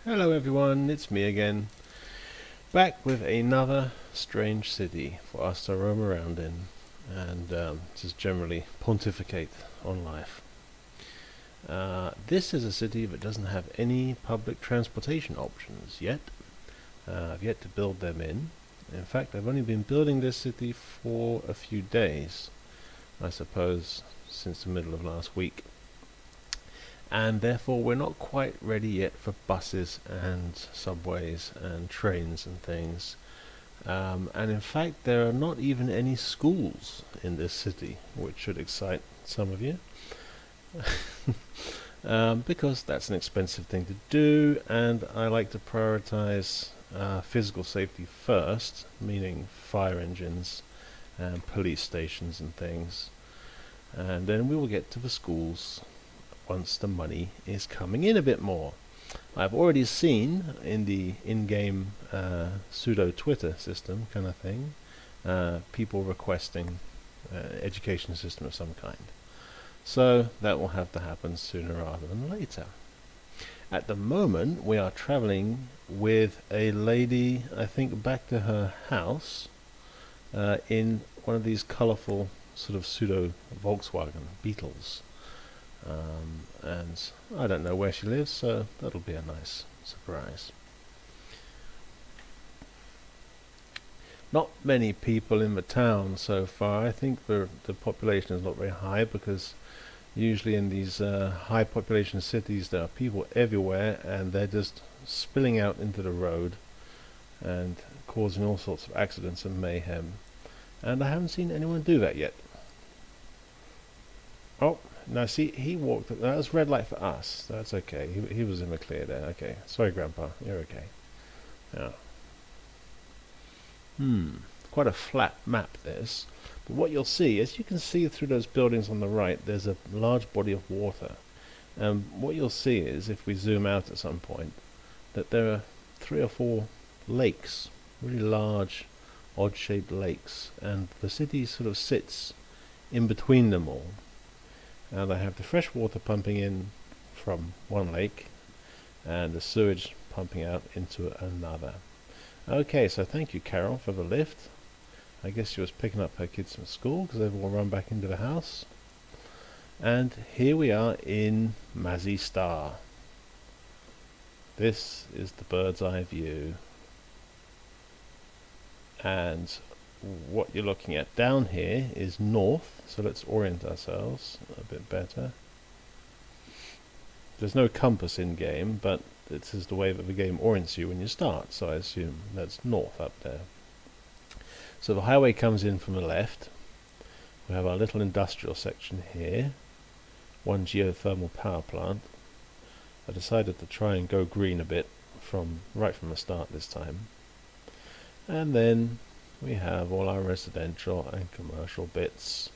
Hello everyone, it's me again, back with another strange city for us to roam around in and just generally pontificate on life. This is a city that doesn't have any public transportation options yet. I've yet to build them in. In fact, I've only been building this city for a few days, I suppose since the middle of last week. And therefore we're not quite ready yet for buses and subways and trains and things. And in fact, there are not even any schools in this city, which should excite some of you, because that's an expensive thing to do, and I like to prioritize physical safety first, meaning fire engines and police stations and things, and then we will get to the schools once the money is coming in a bit more. I've already seen in the in-game pseudo Twitter system kind of thing, people requesting education system of some kind. So that will have to happen sooner rather than later. At the moment, we are traveling with a lady, I think, back to her house in one of these colourful sort of pseudo Volkswagen Beetles. And I don't know where she lives, so that'll be a nice surprise. Not many people in the town so far. I think the population is not very high, because usually in these high population cities there are people everywhere, and they're just spilling out into the road and causing all sorts of accidents and mayhem. And I haven't seen anyone do that yet. Oh, now see, he walked. That was red light for us. That's okay. He was in the clear there. Okay. Sorry, Grandpa. You're okay. Yeah. Quite a flat map, this. But what you'll see, as you can see through those buildings on the right, there's a large body of water. What you'll see is, if we zoom out at some point, that there are 3 or 4 lakes, really large, odd-shaped lakes, and the city sort of sits in between them all. And I have the fresh water pumping in from one lake and the sewage pumping out into another. Okay, so thank you, Carol, for the lift. I guess she was picking up her kids from school because they've all run back into the house. And here we are in Mazzy Star. This is the bird's eye view. And what you're looking at down here is north, so let's orient ourselves a bit better. There's no compass in game, but this is the way that the game orients you when you start, so I assume that's north up there. So the highway comes in from the left. We have our little industrial section here, one geothermal power plant. I decided to try and go green a bit right from the start this time. And then we have all our residential and commercial bits.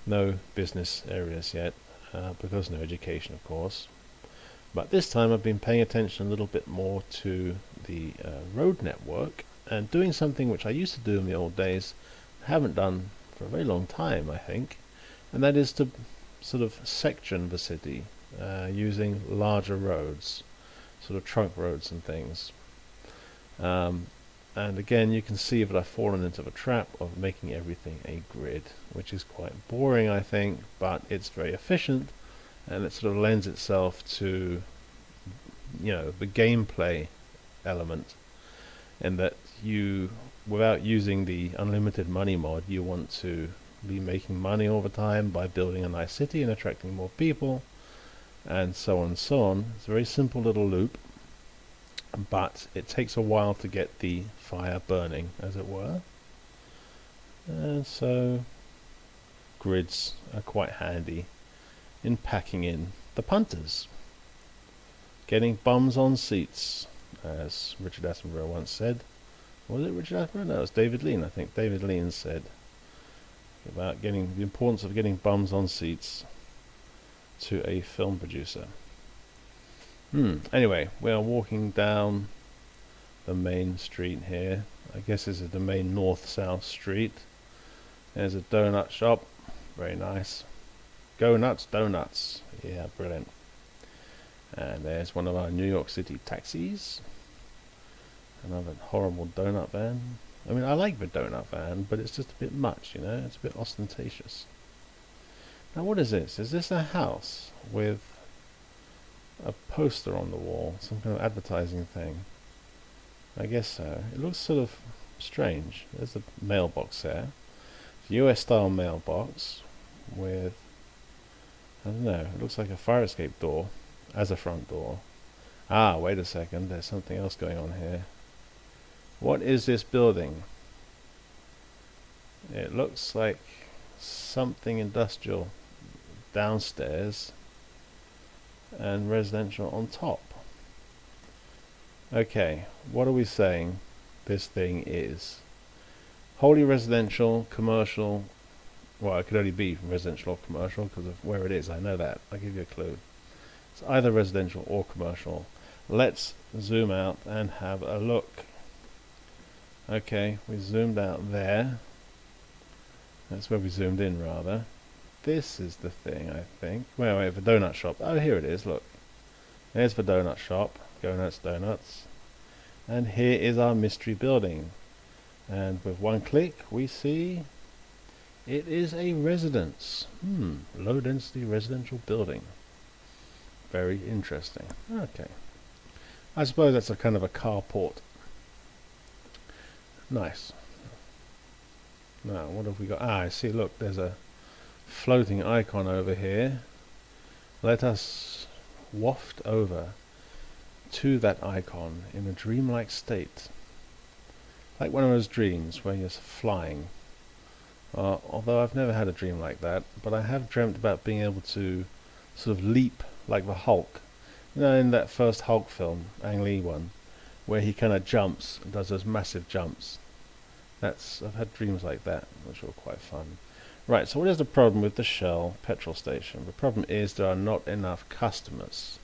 No business areas yet, because no education, of course. But this time I've been paying attention a little bit more to the road network, and doing something which I used to do in the old days, haven't done for a very long time, I think, and that is to sort of section the city using larger roads, sort of trunk roads and things. And again, you can see that I've fallen into the trap of making everything a grid, which is quite boring, I think, but it's very efficient, and it sort of lends itself to, the gameplay element, in that you, without using the unlimited money mod, you want to be making money all the time by building a nice city and attracting more people, and so on and so on. It's a very simple little loop, but it takes a while to get the fire burning, as it were. And so grids are quite handy in packing in the punters. Getting bums on seats, as Richard Attenborough once said. Was it Richard Attenborough? No, it was David Lean, I think. David Lean said about the importance of getting bums on seats to a film producer. Anyway, we are walking down the main street here. I guess this is the main north-south street. There's a donut shop. Very nice. Go nuts, donuts. Yeah, brilliant. And there's one of our New York City taxis. Another horrible donut van. I mean, I like the donut van, but it's just a bit much, you know? It's a bit ostentatious. Now, what is this? Is this a house with a poster on the wall? Some kind of advertising thing? I guess so. It looks sort of strange. There's a mailbox there. US style mailbox with, I don't know, it looks like a fire escape door as a front door. Ah, wait a second, there's something else going on here. What is this building? It looks like something industrial downstairs and residential on top. Okay, what are we saying this thing is? Wholly residential, commercial. Well, it could only be residential or commercial because of where it is. I know that. I'll give you a clue. It's either residential or commercial. Let's zoom out and have a look. Okay, we zoomed out there. That's where we zoomed in, rather. This is the thing, I think. Wait, the donut shop. Oh, here it is, look. There's the donut shop. Go nuts, donuts. And here is our mystery building. And with one click, we see it is a residence. Low density residential building. Very interesting. Okay. I suppose that's a kind of a carport. Nice. Now, what have we got? Ah, I see, look, there's a floating icon over here. Let us waft over to that icon in a dreamlike state. Like one of those dreams where you're flying. Although I've never had a dream like that, but I have dreamt about being able to sort of leap like the Hulk. You know, in that first Hulk film, Ang Lee one, where he kind of jumps and does those massive jumps. I've had dreams like that, which were quite fun. Right, so what is the problem with the Shell petrol station? The problem is there are not enough customers.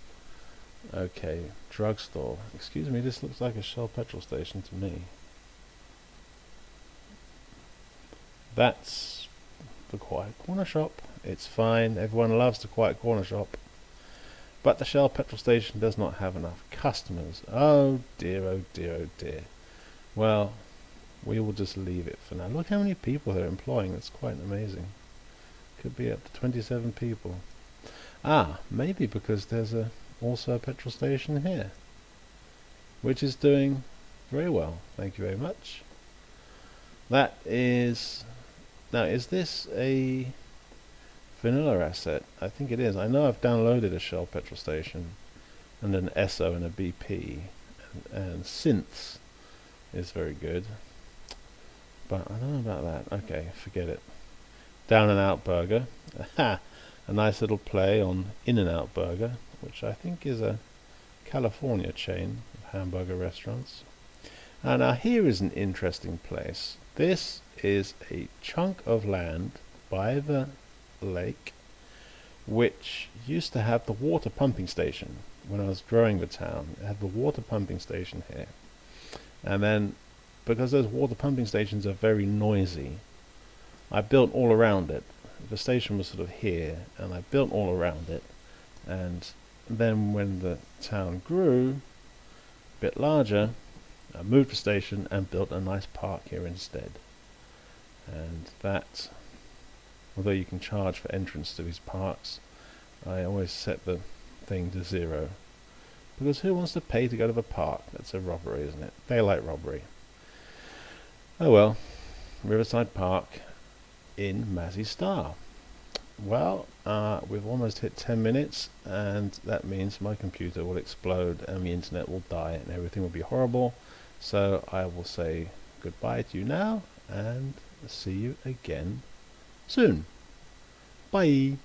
Okay, drugstore. Excuse me, this looks like a Shell petrol station to me. That's the Quiet Corner shop. It's fine, everyone loves the Quiet Corner shop. But the Shell petrol station does not have enough customers. Oh dear, oh dear, oh dear. Well, we will just leave it for now. Look how many people they're employing. That's quite amazing. Could be up to 27 people. Ah, maybe because there's also a petrol station here, which is doing very well. Thank you very much. That is... Now, is this a vanilla asset? I think it is. I know I've downloaded a Shell petrol station and an Esso and a BP, and Synths is very good. But I don't know about that. Okay, forget it. Down and Out Burger. Aha! A nice little play on In and Out Burger, which I think is a California chain of hamburger restaurants. And now here is an interesting place. This is a chunk of land by the lake which used to have the water pumping station. When I was growing the town, it had the water pumping station here. And then, because those water pumping stations are very noisy, I built all around it. The station was sort of here, and I built all around it. And then when the town grew a bit larger, I moved the station and built a nice park here instead. And that, although you can charge for entrance to these parks, I always set the thing to 0. Because who wants to pay to go to the park? That's a robbery, isn't it? Daylight robbery. Oh well, Riverside Park in Mazzy Star. Well, we've almost hit 10 minutes, and that means my computer will explode and the internet will die and everything will be horrible. So I will say goodbye to you now and see you again soon. Bye.